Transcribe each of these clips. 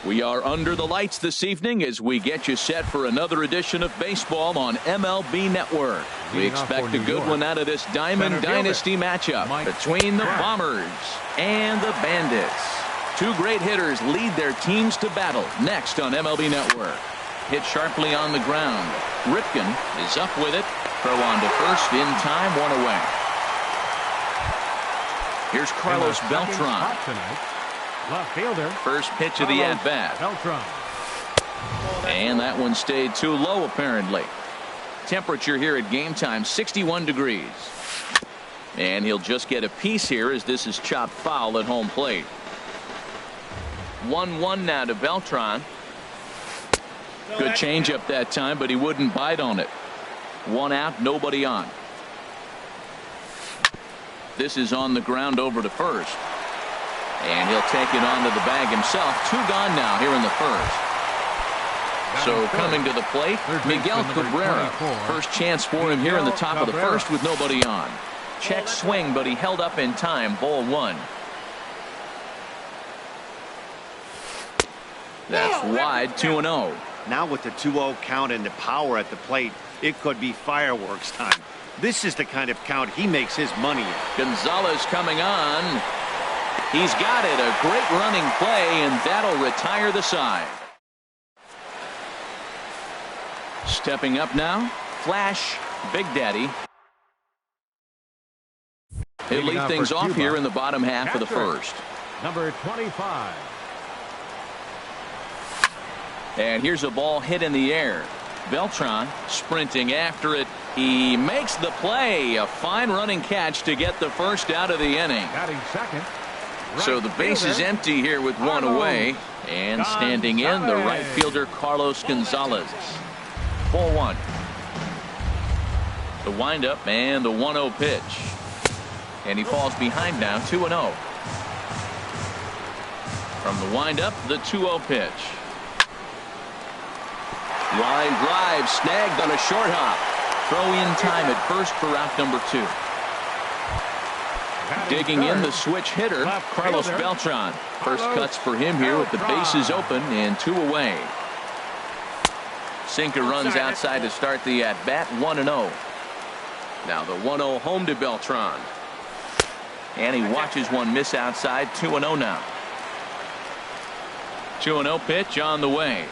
We are under the lights this evening as we get you set for another edition of baseball on MLB Network. We expect a good one out of this Diamond Dynasty matchup between the Bombers and the Bandits. Two great hitters lead their teams to battle next on MLB Network. Hit sharply on the ground. Ripken is up with it. Throw on to first in time, one away. Here's Carlos Beltran. Left fielder. First pitch of the at-bat. And that one stayed too low, apparently. Temperature here at game time, 61 degrees. And he'll just get a piece here as this is chopped foul at home plate. 1-1 now to Beltran. Good changeup that time, but he wouldn't bite on it. One out, nobody on. This is on the ground over to first. And he'll take it onto the bag himself. Two gone now here in the first. So coming to the plate, Miguel Cabrera. First chance for him here in the top of the first with nobody on. Check swing, but he held up in time. Ball one. That's wide, 2-0. Now with the 2-0 count and the power at the plate, it could be fireworks time. This is the kind of count he makes his money in. Gonzalez coming on. He's got it. A great running play, and that'll retire the side. Stepping up now, Flash Big Daddy. He'll lead things off here in the bottom half of the first. Number 25. And here's a ball hit in the air. Beltran sprinting after it. He makes the play. A fine running catch to get the first out of the inning. Batting second. So the base is empty here with one away. And standing in, the right fielder Carlos Gonzalez. Ball one. The windup and the 1-0 pitch. And he falls behind now, 2-0. From the windup, the 2-0 pitch. Line drive snagged on a short hop. Throw in time at first for out number 2. Digging in the switch hitter, Carlos Beltran. First cuts for him here with the bases open and 2 away. Sinker runs outside to start the at-bat, 1-0. Now the 1-0 home to Beltran. And he watches one miss outside, 2-0 now. 2-0 pitch on the way.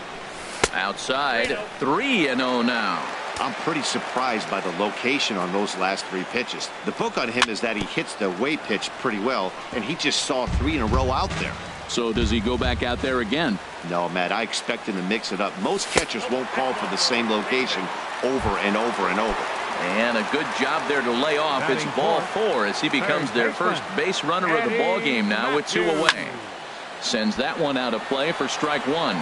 Outside, 3-0 now. I'm pretty surprised by the location on those last 3 pitches. The book on him is that he hits the away pitch pretty well, and he just saw 3 in a row out there. So does he go back out there again? No, Matt, I expect him to mix it up. Most catchers won't call for the same location over and over and over. And a good job there to lay off. It's ball 4 as he becomes their first base runner of the ball game now with 2 away. Sends that one out of play for strike 1.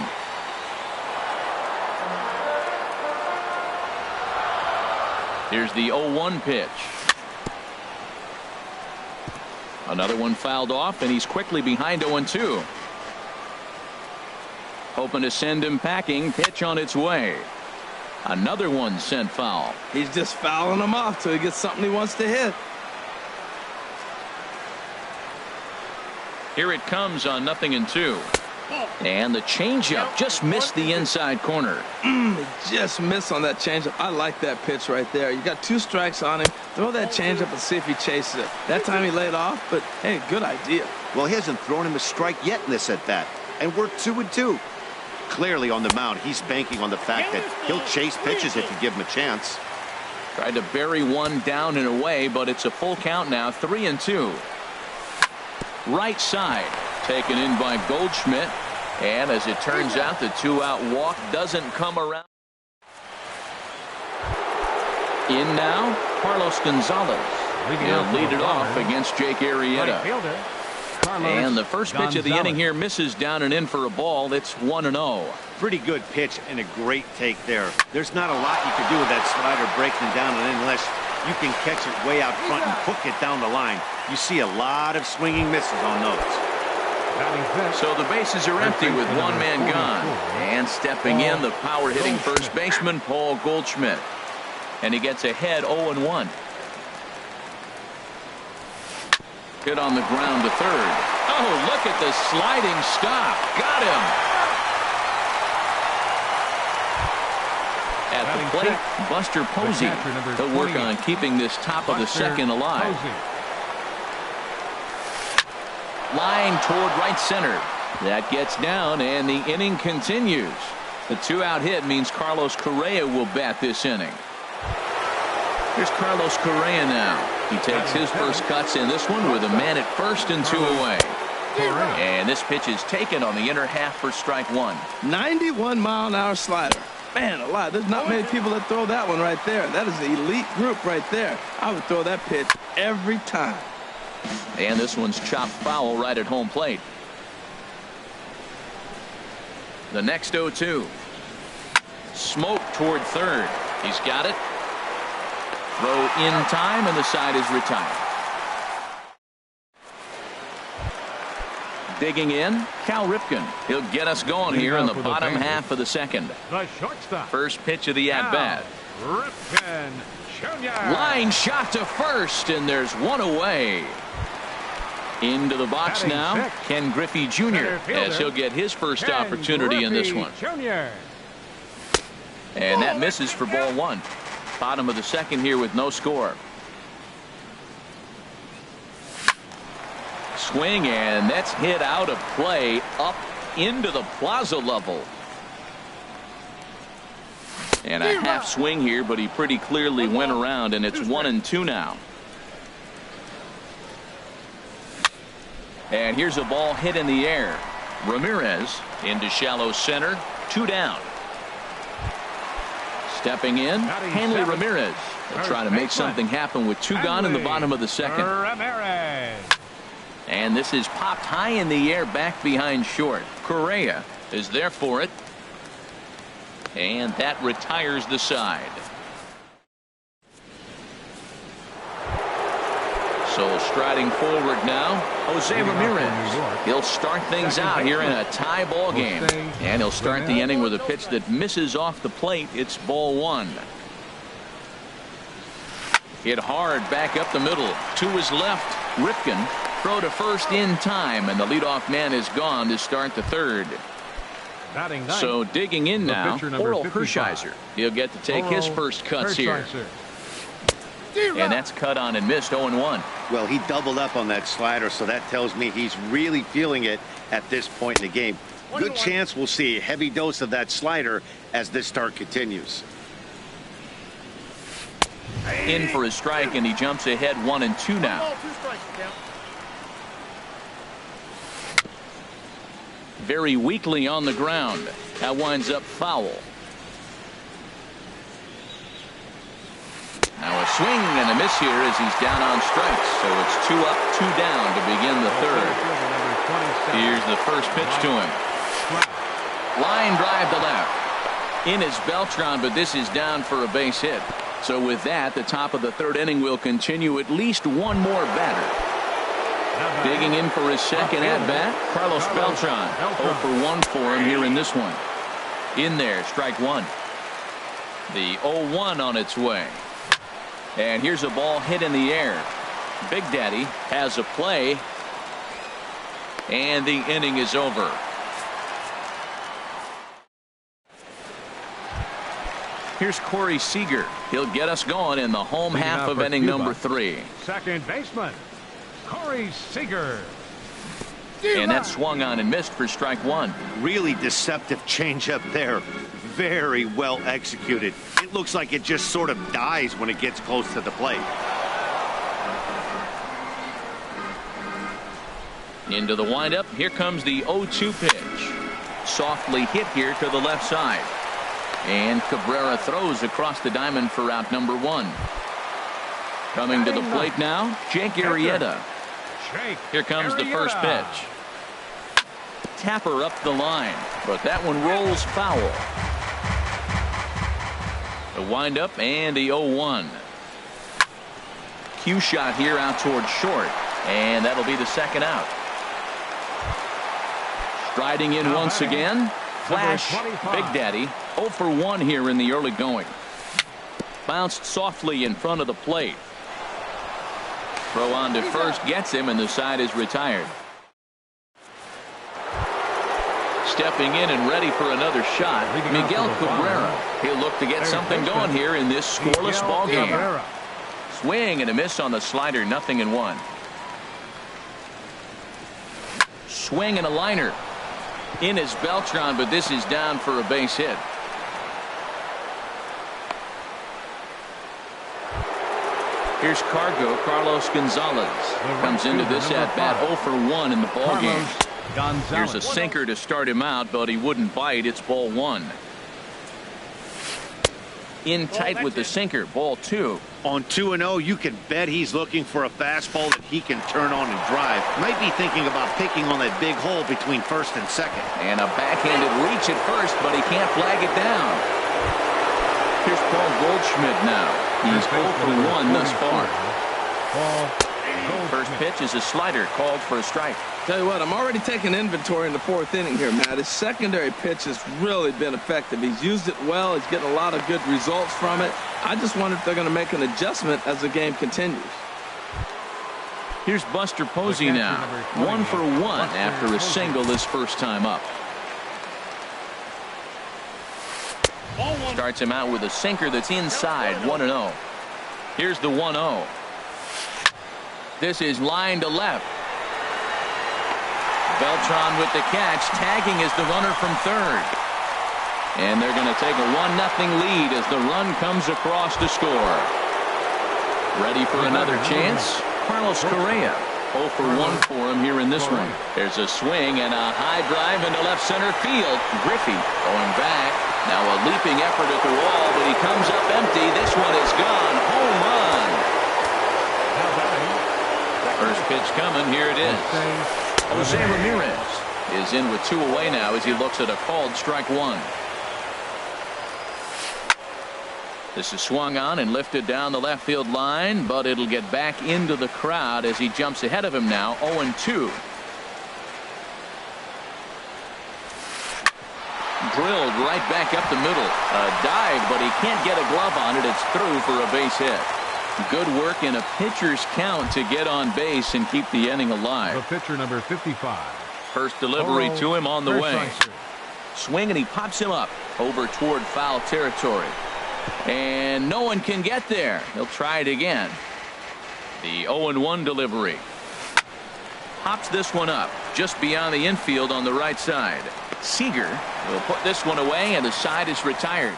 Here's the 0-1 pitch. Another one fouled off, and he's quickly behind 0-2. Hoping to send him packing. Pitch on its way. Another one sent foul. He's just fouling them off till he gets something he wants to hit. Here it comes on 0-2. And the changeup just missed the inside corner. Just missed on that changeup. I like that pitch right there. You got 2 strikes on him. Throw that changeup and see if he chases it. That time he laid off, but hey, good idea. Well, he hasn't thrown him a strike yet in this at-bat, and we're 2-2. Clearly on the mound, he's banking on the fact that he'll chase pitches if you give him a chance. Tried to bury one down and away, but it's a full count now, 3-2. Right side. Taken in by Goldschmidt. And as it turns out, the 2-out walk doesn't come around. In now, Carlos Gonzalez. He'll lead it off against Jake Arrieta. And the first pitch of the inning here misses down and in for a ball. It's 1-0. Pretty good pitch and a great take there. There's not a lot you can do with that slider breaking down and in unless you can catch it way out front and hook it down the line. You see a lot of swinging misses on those. So the bases are empty with one man gone. And stepping in, the power-hitting first baseman, Paul Goldschmidt. And he gets ahead 0-1. Hit on the ground to third. Oh, look at the sliding stop. Got him. At the plate, Buster Posey. He'll work on keeping this top of the second alive. Line toward right center. That gets down, and the inning continues. The two-out hit means Carlos Correa will bat this inning. Here's Carlos Correa now. He takes his first cuts in this one with a man at first and 2 away. And this pitch is taken on the inner half for strike one. 91-mile-an-hour slider. Man alive, there's not many people that throw that one right there. That is the elite group right there. I would throw that pitch every time. And this one's chopped foul right at home plate. The next 0-2. Smoke toward third. He's got it. Throw in time, and the side is retired. Digging in, Cal Ripken. He'll get us going here in the bottom half of the second. The shortstop. First pitch of the at-bat. Ripken Jr. Line shot to first, and there's one away. Into the box now, Ken Griffey Jr. as he'll get his first opportunity in this one. Jr. And that misses for ball one. Bottom of the second here with no score. Swing, and that's hit out of play up into the plaza level. And a half swing here, but he pretty clearly went around, and it's 1-2 now. And here's a ball hit in the air. Ramirez into shallow center, 2 down. Stepping in, Hanley Ramirez. They'll try to make something happen with 2 gone in the bottom of the second. Ramirez. And this is popped high in the air back behind short. Correa is there for it. And that retires the side. So striding forward now, Jose Ramirez. He'll start things out here in a tie ball game. And he'll start the inning with a pitch that misses off the plate. It's ball one. Hit hard back up the middle. To his left, Ripken. Throw to first in time, and the leadoff man is gone to start the third. So digging in now, Oral Hershiser. He'll get to take his first cuts here. And that's cut on and missed, 0-1. Well, he doubled up on that slider, so that tells me he's really feeling it at this point in the game. Good chance we'll see a heavy dose of that slider as this start continues. In for a strike, and he jumps ahead 1-2 now. Very weakly on the ground. That winds up foul. Now a swing and a miss here as he's down on strikes. So it's 2 up, 2 down to begin the third. Here's the first pitch to him. Line drive to left. In is Beltran, but this is down for a base hit. So with that, the top of the third inning will continue. At least one more batter. Digging in for his second at-bat, Carlos Beltran. 0 for 1 for him here in this one. In there, strike one. The 0-1 on its way. And here's a ball hit in the air. Big Daddy has a play. And the inning is over. Here's Corey Seager. He'll get us going in the home half of inning number 3. Second baseman, Corey Seager. And that swung on and missed for strike one. Really deceptive changeup there. Very well executed. It looks like it just sort of dies when it gets close to the plate. Into the windup. Here comes the 0-2 pitch. Softly hit here to the left side. And Cabrera throws across the diamond for out number 1. Coming to the plate now, Jake Arrieta. Here comes the first pitch. Tapper up the line, but that one rolls foul. The windup and the 0-1. Cue shot here out towards short, and that'll be the second out. Striding in once again, Flash Big Daddy. 0 for 1 here in the early going. Bounced softly in front of the plate. Throw on to first gets him, and the side is retired. stepping in and ready for another shot, Miguel Cabrera. He'll look to get something going here in this scoreless ball game. Swing and a miss on the slider, 0-1. Swing and a liner. In is Beltran, but this is down for a base hit. Here's Carlos Gonzalez. Comes into this at-bat 0 for 1 in the ball game. Here's a sinker to start him out, but he wouldn't bite. It's ball 1. In tight with the sinker, ball 2. On 2-0, you can bet he's looking for a fastball that he can turn on and drive. Might be thinking about picking on that big hole between first and second. And a backhanded reach at first, but he can't flag it down. Here's Paul Goldschmidt now. He's 0 for 1 thus far. First pitch is a slider called for a strike. Tell you what, I'm already taking inventory in the 4th inning here, Matt. His secondary pitch has really been effective. He's used it well. He's getting a lot of good results from it. I just wonder if they're going to make an adjustment as the game continues. Here's Buster Posey now. 1 for 1 after a single his first time up. Starts him out with a sinker that's inside, 1-0. Here's the 1-0. This is line to left. Beltran with the catch. Tagging is the runner from third. And they're going to take a 1-0 lead as the run comes across to score. Ready for another chance? Carlos Correa. 0 for 1 for him here in this one. There's a swing and a high drive into left center field. Griffey going back. Now a leaping effort at the wall, but he comes up empty. This one is gone. Home run. First pitch coming. Here it is. Jose Ramirez is in with 2 away now as he looks at a called strike 1. This is swung on and lifted down the left field line, but it'll get back into the crowd as he jumps ahead of him now. 0-2. Drilled right back up the middle. A dive, but he can't get a glove on it. It's through for a base hit. Good work in a pitcher's count to get on base and keep the inning alive. The pitcher, number 55. First delivery to him on the way. Swing and he pops him up over toward foul territory. And no one can get there. He'll try it again. The 0-1 delivery. Pops this one up just beyond the infield on the right side. Seager will put this one away, and the side is retired.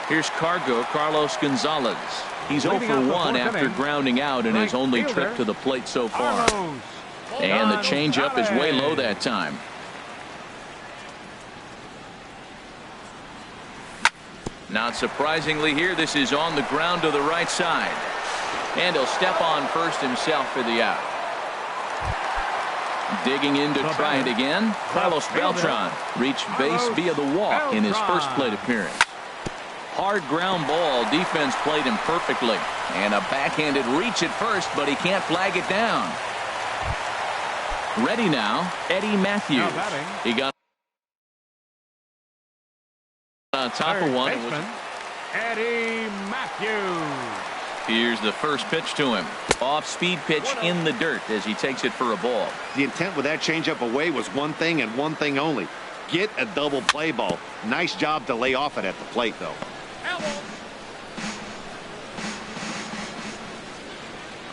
Here's Carlos Gonzalez. He's 0 for 1 after grounding out in his only trip to the plate so far. And the changeup is way low that time. Not surprisingly here, this is on the ground to the right side. And he'll step on first himself for the out. Digging in to try it again. Carlos Beltran reached base via the walk in his first plate appearance. Hard ground ball. Defense played him perfectly. And a backhanded reach at first, but he can't flag it down. Ready now, Eddie Matthews. He got on top of one. Eddie Matthews. Here's the first pitch to him. Off-speed pitch in the dirt as he takes it for a ball. The intent with that changeup away was one thing and one thing only. Get a double play ball. Nice job to lay off it at the plate, though.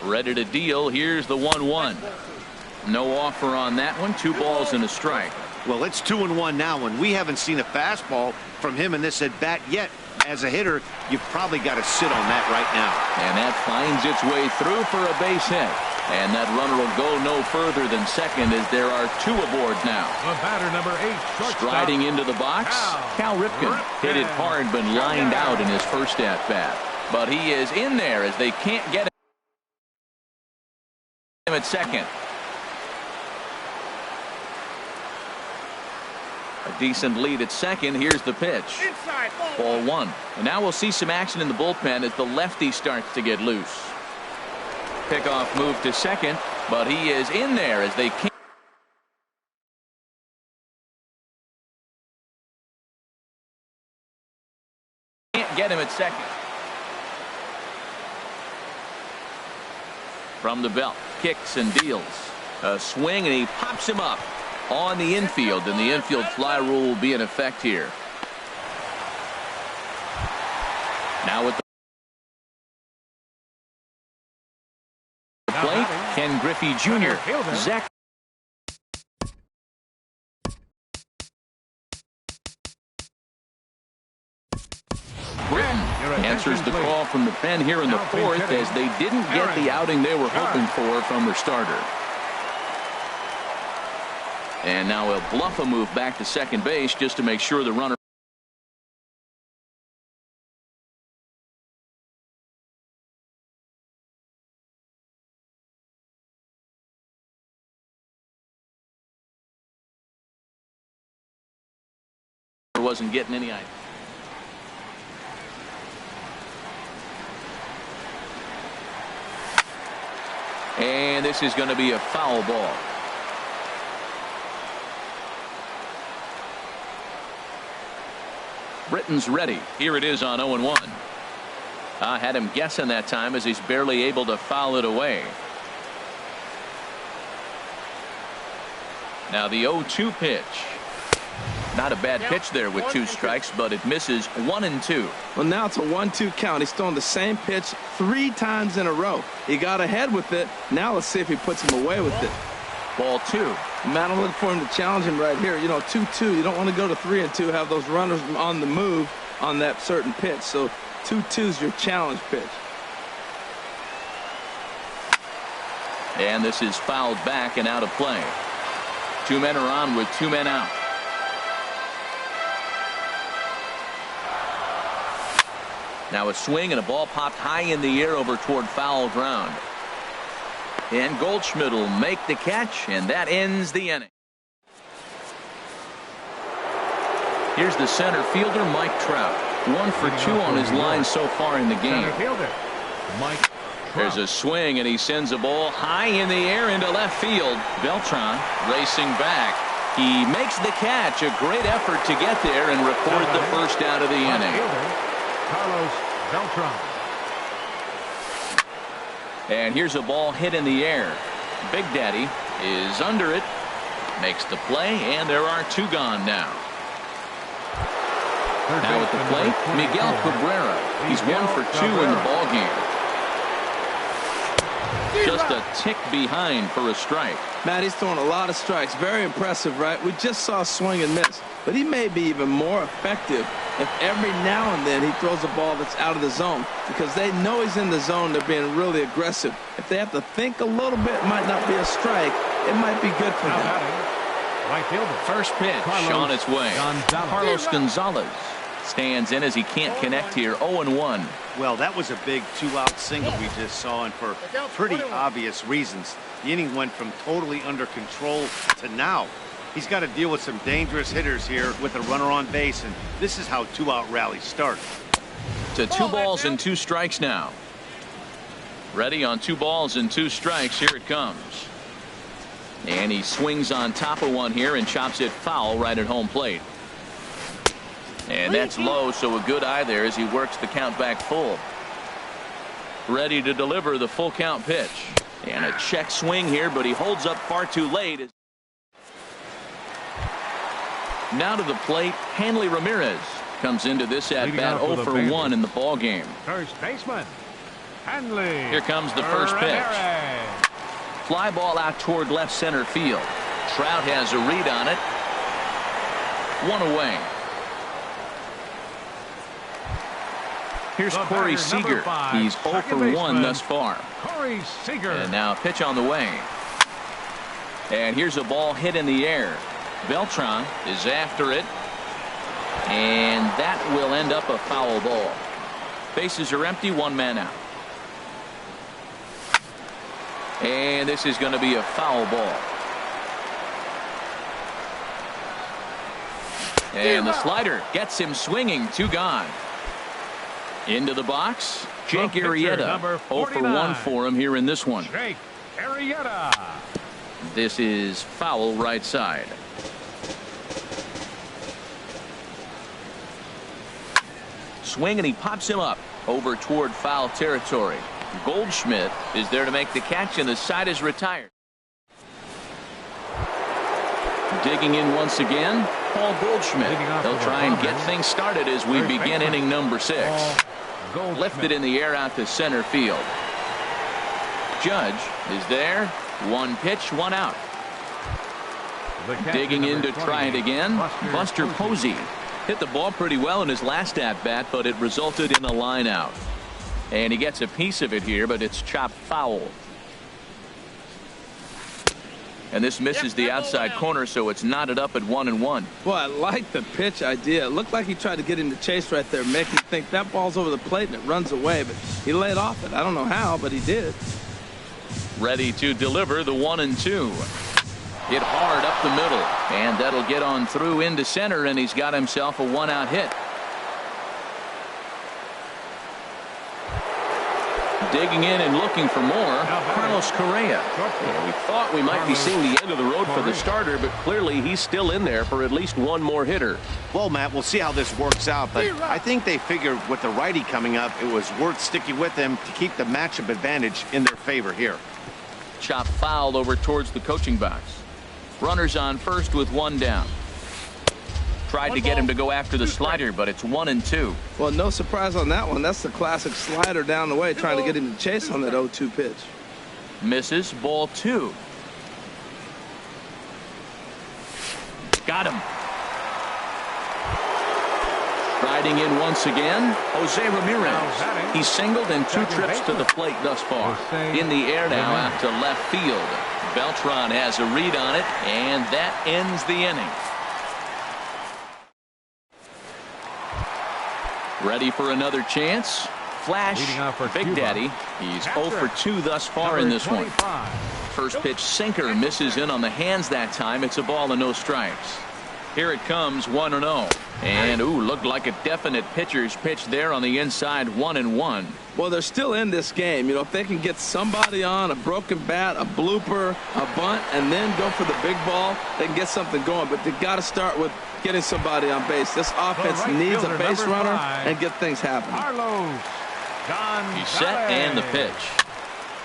Ready to deal. Here's the 1-1. No offer on that one. 2 balls and a strike. Well, it's 2-1 now, and we haven't seen a fastball from him in this at-bat yet. As a hitter, you've probably got to sit on that right now. And that finds its way through for a base hit. And that runner will go no further than second as there are 2 aboard now. The batter, number 8, striding into the box. Cal Ripken hit it hard but lined out in his first at-bat. But he is in there as they can't get him at second. A decent lead at second. Here's the pitch. Ball 1. And now we'll see some action in the bullpen as the lefty starts to get loose. Pickoff move to second, but he is in there as they can't get him at second. From the belt, kicks and deals. A swing, and he pops him up on the infield, and the infield fly rule will be in effect here. Now with the plate, Ken Griffey Jr. Zach Britton answers the call from the pen here in the fourth, as they didn't get the outing they were hoping for from their starter. And now he'll bluff a move back to second base just to make sure the runner wasn't getting any idea. And this is going to be a foul ball. Britton's ready. Here it is on 0-1. I had him guessing that time, as he's barely able to foul it away. Now the 0-2 pitch. Not a bad pitch there with 2 strikes, but it misses 1-2. Well, now it's a 1-2 count. He's thrown the same pitch 3 times in a row. He got ahead with it. Now let's see if he puts him away with it. Ball 2. Man, I'm looking for him to challenge him right here. You know, 2-2. You don't want to go to 3-2, have those runners on the move on that certain pitch. So 2-2 is your challenge pitch. And this is fouled back and out of play. 2 men are on with 2 men out. Now a swing, and a ball popped high in the air over toward foul ground. And Goldschmidt will make the catch, and that ends the inning. Here's the center fielder, Mike Trout. 1 for 2 on his line so far in the game. There's a swing, and he sends a ball high in the air into left field. Beltran racing back. He makes the catch. A great effort to get there and record the first out of the inning. Carlos Beltran. And here's a ball hit in the air. Big Daddy is under it, makes the play, and there are 2 gone now. Now at the plate, Miguel Cabrera. He's 1 for 2 in the ball game. Just a tick behind for a strike. Matt, he's throwing a lot of strikes. Very impressive, right? We just saw a swing and miss, but he may be even more effective if every now and then he throws a ball that's out of the zone, because they know he's in the zone. They're being really aggressive. If they have to think a little bit, it might not be a strike. It might be good for them. Right fielder. First pitch on its way. Carlos Gonzalez stands in as he can't connect here. 0-1. Well, that was a big 2-out single we just saw, and for pretty obvious reasons. The inning went from totally under control to now. He's got to deal with some dangerous hitters here with a runner on base, and this is how 2-out rallies start. To 2 balls and 2 strikes now. Ready on 2 balls and 2 strikes. Here it comes. And he swings on top of one here and chops it foul right at home plate. And that's low, so a good eye there as he works the count back full. Ready to deliver the full count pitch. And a check swing here, but he holds up far too late. Now to the plate, Hanley Ramirez comes into this at bat 0 for 1 in the ball game. First baseman, Hanley. Here comes the first pitch. Fly ball out toward left center field. Trout has a read on it. 1 away. Here's Corey Seager. He's 0 for 1 thus far. Corey Seager. And now a pitch on the way. And here's a ball hit in the air. Beltran is after it. And that will end up a foul ball. Bases are empty, 1 man out. And this is going to be a foul ball. And the slider gets him swinging. 2 gone. Into the box, Jake Arrieta. 0 for 1 for him here in this one. Jake Arrieta. This is foul right side. Swing, and he pops him up over toward foul territory. Goldschmidt is there to make the catch, and the side is retired. Digging in once again, Paul Goldschmidt. They'll try and get things started as we begin inning number 6. Lifted in the air out to center field. Judge is there. One pitch, one out. Digging in to try it again, Buster Posey. Hit the ball pretty well in his last at-bat, but it resulted in a line out. And he gets a piece of it here, but it's chopped foul. And this misses the outside corner, so it's knotted up at 1-1. Well, I like the pitch idea. It looked like he tried to get into chase right there, make him think that ball's over the plate and it runs away, but he laid off it. I don't know how, but he did. Ready to deliver the 1-2. Hit hard up the middle, and that'll get on through into center, and he's got himself a 1-out hit. Digging in and looking for more, Carlos Correa. Yeah, we thought we might be seeing the end of the road for the starter, but clearly he's still in there for at least one more hitter. Well, Matt, we'll see how this works out, but I think they figured with the righty coming up, it was worth sticking with him to keep the matchup advantage in their favor here. Chop fouled over towards the coaching box. Runners on first with one down. Tried to get him to go after the slider, but it's 1-2. Well, no surprise on that one. That's the classic slider down the way, trying to get him to chase on that 0-2 pitch. Misses, ball 2. Got him. Riding in once again, Jose Ramirez. He's singled in 2 trips to the plate thus far. In the air now out to left field. Beltran has a read on it, and that ends the inning. Ready for another chance. Flash, Big Daddy. He's 0 for 2 thus far in this one. First pitch sinker misses in on the hands that time. It's a ball and no strikes. Here it comes, 1-0. And, ooh, looked like a definite pitcher's pitch there on the inside, 1-1. Well, they're still in this game. You know, if they can get somebody on, a broken bat, a blooper, a bunt, and then go for the big ball, they can get something going. But they got to start with getting somebody on base. This offense needs a base runner and get things happening. He's set and the pitch.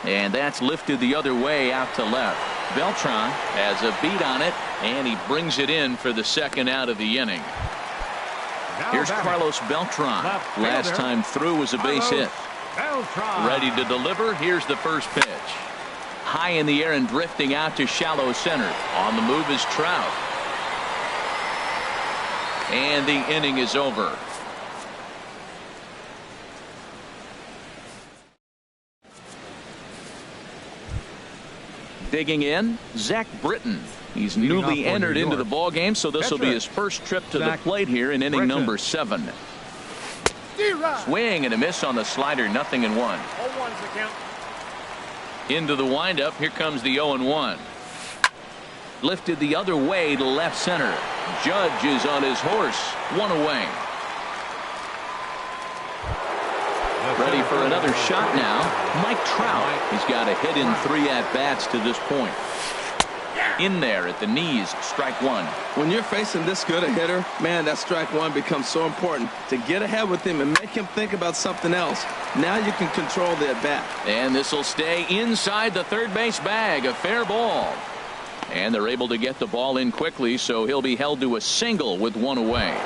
And that's lifted the other way out to left. Beltran has a beat on it, and he brings it in for the second out of the inning. Here's Carlos Beltran. Last time through was a base hit. Ready to deliver. Here's the first pitch. High in the air and drifting out to shallow center. On the move is Trout. And the inning is over. Digging in, Zach Britton. He's newly entered into the ball game, so this will be his first trip to the plate here in inning number 7. Swing and a miss on the slider, 0-1. Into the windup, here comes the 0-1. Lifted the other way to left center. Judge is on his horse, 1 away. Ready for another shot now, Mike Trout. He's got a hit in 3 at-bats to this point. In there at the knees, strike 1. When you're facing this good a hitter, man, that strike 1 becomes so important to get ahead with him and make him think about something else. Now you can control the at-bat. And this will stay inside the third base bag, a fair ball. And they're able to get the ball in quickly, so he'll be held to a single with 1 away.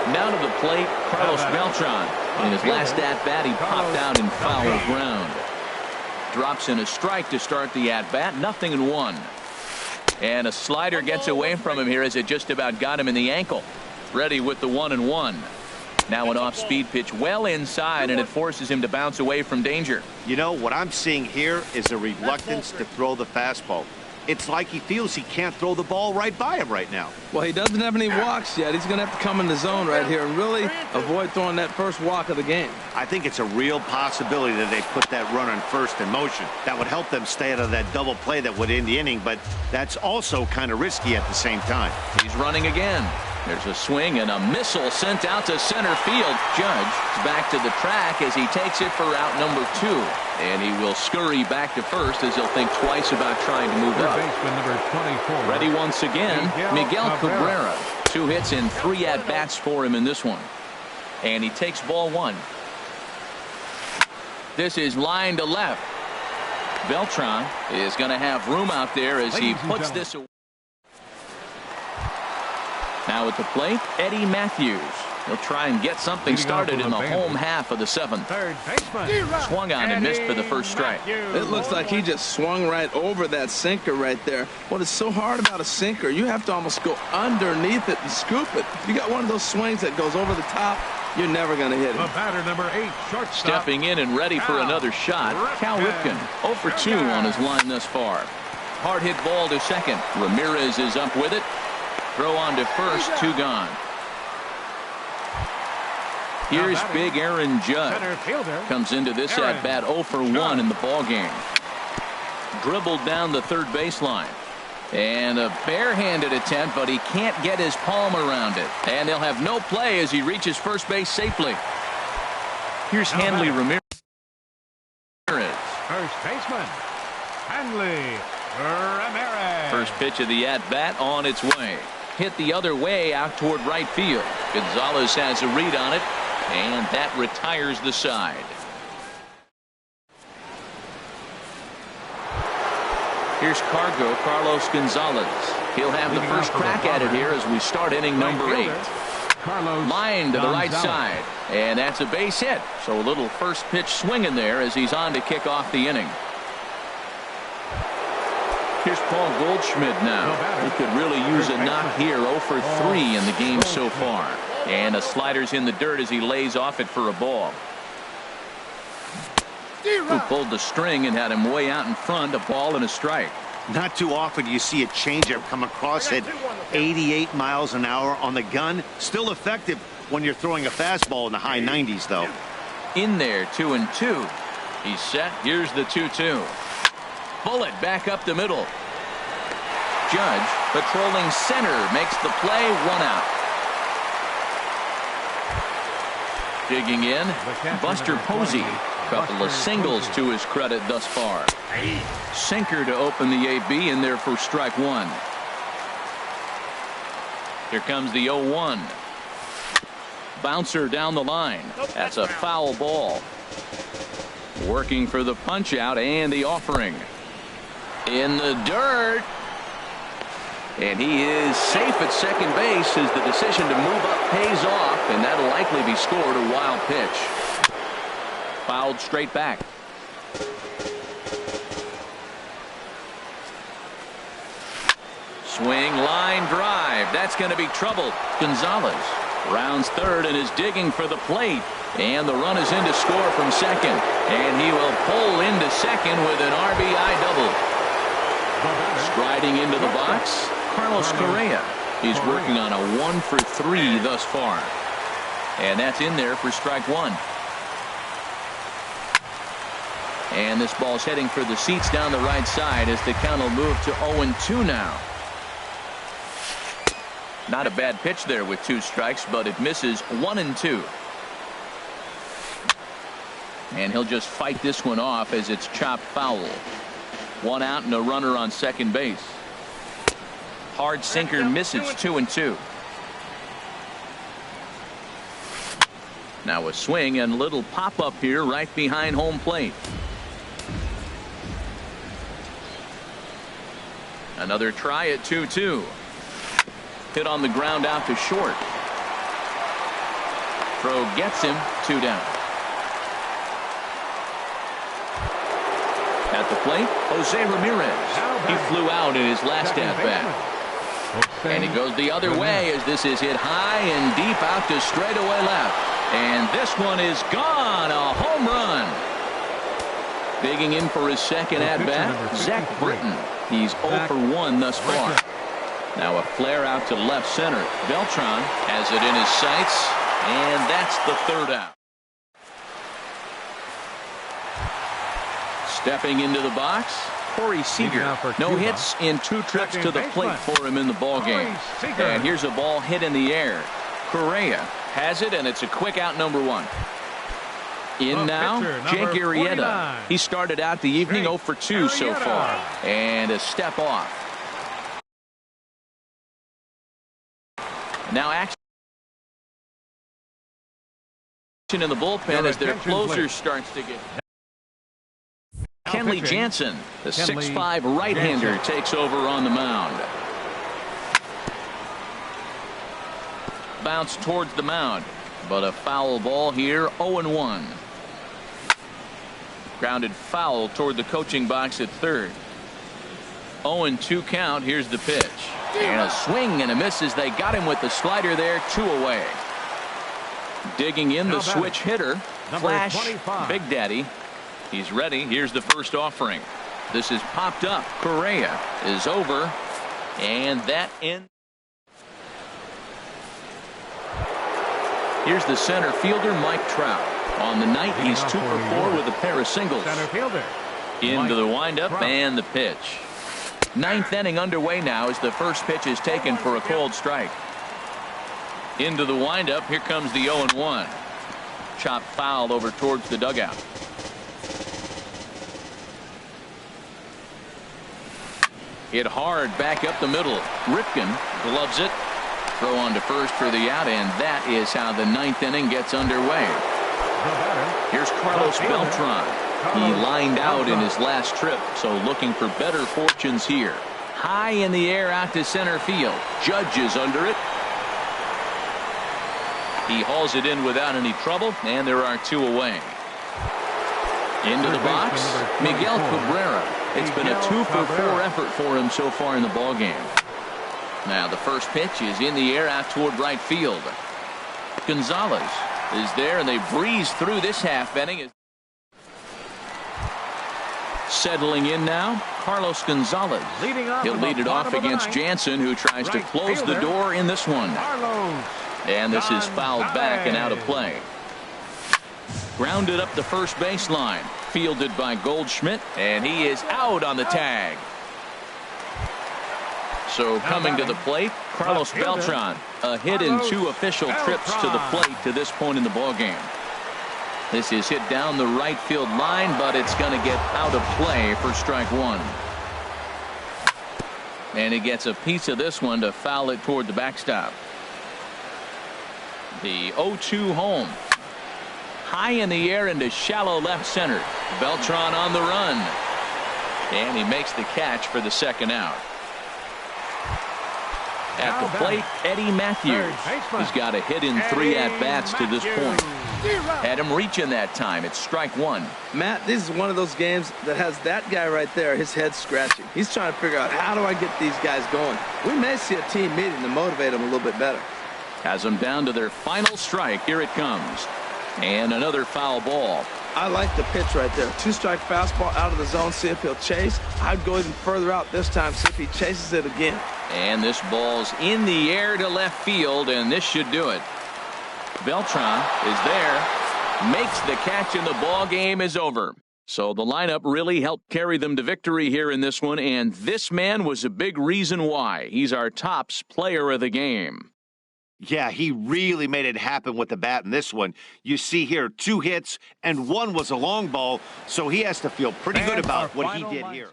Now to the plate, Carlos Beltran. In his last at-bat, he popped out in foul ground. Drops in a strike to start the at-bat, 0-1. And a slider gets away from him here as it just about got him in the ankle. Ready with the 1-1. Now an off-speed pitch well inside, and it forces him to bounce away from danger. You know, what I'm seeing here is a reluctance to throw the fastball. It's like he feels he can't throw the ball right by him right now. Well, he doesn't have any walks yet. He's going to have to come in the zone right here and really avoid throwing that first walk of the game. I think it's a real possibility that they put that runner in first in motion. That would help them stay out of that double play that would end the inning, but that's also kind of risky at the same time. He's running again. There's a swing and a missile sent out to center field. Judge is back to the track as he takes it for out number 2. And he will scurry back to first as he'll think twice about trying to move up. Ready once again, Miguel Cabrera. 2 hits and 3 at-bats for him in this one. And he takes ball 1. This is line to left. Beltran is going to have room out there as he puts this away. Now at the plate, Eddie Matthews. He'll try and get something started in the home half of the seventh. Third baseman. Swung on and missed for the first strike. It looks like he just swung right over that sinker right there. What is so hard about a sinker, you have to almost go underneath it and scoop it. You got one of those swings that goes over the top, you're never going to hit it. The batter, number 8, shortstop. Stepping in and ready for another shot, Cal Ripken. 0 for 2 on his line thus far. Hard hit ball to second. Ramirez is up with it. Throw on to first, 2 gone. Here's big Aaron Judge. Comes into this at bat 0 for 1 in the ball game. Dribbled down the third baseline. And a barehanded attempt, but he can't get his palm around it. And they'll have no play as he reaches first base safely. Here's Hanley Ramirez. First baseman, Hanley Ramirez. First pitch of the at-bat on its way. Hit the other way out toward right field. Gonzalez has a read on it, and that retires the side. Here's Carlos Gonzalez. He'll have the first crack at it here as we start inning number 8. Line to the right side, and that's a base hit. So a little first pitch swing in there as he's on to kick off the inning. Here's Paul Goldschmidt now. He could really use a knock here. 0 for 3 in the game so far. And a slider's in the dirt as he lays off it for a ball. Who pulled the string and had him way out in front, a ball and a strike. Not too often you see a changeup come across at 88 miles an hour on the gun. Still effective when you're throwing a fastball in the high 90s, though. In there, 2-2. He's set. Here's the 2-2. Bullet back up the middle. Judge patrolling center makes the play, 1 out. Digging in, Buster Posey. Couple of singles to his credit thus far. Sinker to open the AB in there for strike 1. Here comes the 0-1. Bouncer down the line. That's a foul ball. Working for the punch out and the offering. In the dirt. And he is safe at second base as the decision to move up pays off, and that'll likely be scored a wild pitch. Fouled straight back. Swing, line drive. That's going to be trouble. Gonzalez rounds third and is digging for the plate. And the run is in to score from second. And he will pull into second with an RBI double. Striding into the box, Carlos Correa. He's working on a 1 for 3 thus far. And that's in there for strike 1. And this ball's heading for the seats down the right side as the count will move to 0-2 now. Not a bad pitch there with 2 strikes, but it misses 1-2. And he'll just fight this one off as it's chopped foul. 1 out and a runner on second base. Hard sinker misses, 2-2. Now a swing and a little pop up here right behind home plate. Another try at 2-2. Hit on the ground out to short. Throw gets him, 2 down. At the plate, Jose Ramirez. He flew out in his last at bat. And he goes the other way as this is hit high and deep out to straightaway left. And this one is gone. A home run. Digging in for his second at bat, Zach Britton. He's 0 for 1 thus far. Now a flare out to left center. Beltran has it in his sights, and that's the 3rd out. Stepping into the box, Corey Seager. No hits in 2 trips to the plate for him in the ball game. And here's a ball hit in the air. Correa has it, and it's a quick out, number 1. In now, Jake Arrieta. He started out the evening 0 for 2 so far. And a step off. Now action in the bullpen as their closer starts to get. Kenley Jansen, the 6'5" right-hander, takes over on the mound. bounce towards the mound, but a foul ball here. 0-1. Grounded foul toward the coaching box at third. 0-2 count. Here's the pitch. And a swing and a miss as they got him with the slider there. 2 away. Digging in the switch hitter. Flash 25. Big Daddy. He's ready. Here's the first offering. This is popped up. Correa is over. And that ends. Here's the center fielder, Mike Trout. On the night, he's 2 for 4 with a pair of singles. Center fielder. Into the windup Trout. and the pitch. 9th inning underway now as the first pitch is taken for a cold strike. Into the windup. Here comes the 0-1. Chopped foul over towards the dugout. Hit hard back up the middle. Ripken gloves it. Throw on to first for the out, and that is how the 9th inning gets underway. Here's Carlos Beltran. He lined out in his last trip, so looking for better fortunes here. High in the air out to center field. Judge is under it. He hauls it in without any trouble, and there are 2 away. Into the box, Miguel Cabrera. It's been a 2 for 4 effort for him so far in the ballgame. Now the first pitch is in the air out toward right field. Gonzalez is there, and they breeze through this half inning. Settling in now, Carlos Gonzalez. He'll lead it off against Jansen, who tries to close the door in this one. And this is fouled back and out of play. Grounded up the first baseline. Fielded by Goldschmidt, and he is out on the tag. So coming to the plate, Carlos Beltran. A hit in 2 official trips to the plate to this point in the ballgame. This is hit down the right field line, but it's going to get out of play for strike 1. And he gets a piece of this one to foul it toward the backstop. The 0-2 home. High in the air into shallow left center. Beltran on the run. And he makes the catch for the second out. At the plate, Eddie Matthews. He's got a hit in 3 at-bats to this point. Had him reaching that time. It's strike 1. Matt, this is one of those games that has that guy right there, his head scratching. He's trying to figure out, how do I get these guys going? We may see a team meeting to motivate them a little bit better. Has them down to their final strike. Here it comes. And another foul ball. I like the pitch right there. 2-strike fastball out of the zone. See if he'll chase. I'd go even further out this time. See if he chases it again. And this ball's in the air to left field, and this should do it. Beltran is there. Makes the catch, and the ball game is over. So the lineup really helped carry them to victory here in this one, and this man was a big reason why. He's our tops player of the game. Yeah, he really made it happen with the bat in this one. You see here 2 hits, and 1 was a long ball, so he has to feel pretty good about what he did here.